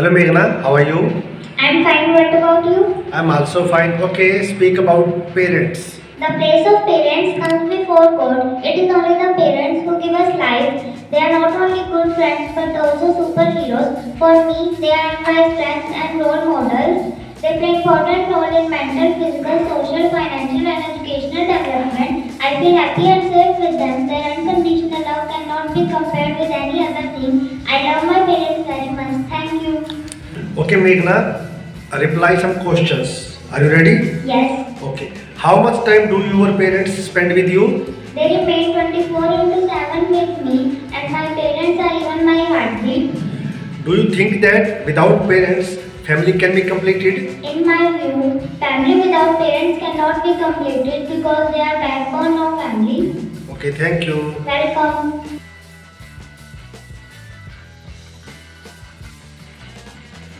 Hello Meghna, how are you? I'm fine. What about you? I'm also fine. Okay, speak about parents. The place of parents comes before God. It is only the parents who give us life. They are not only good friends but also superheroes. For me, they are my strength and role models. They play important role in mental, physical, social, financial and educational development. I feel happy and safe with them. Their unconditional love cannot be compared with any other thing. I love my parents very much. Thank you. Okay Meghna, reply some questions. Are you ready? Yes. Okay. How much time do your parents spend with you? They remain 24 into 7 with me, and my parents are even my heartbeat. Do you think that without parents, family can be completed? In my view, family without parents cannot be completed because they are backbone of family. Okay, thank you. Welcome.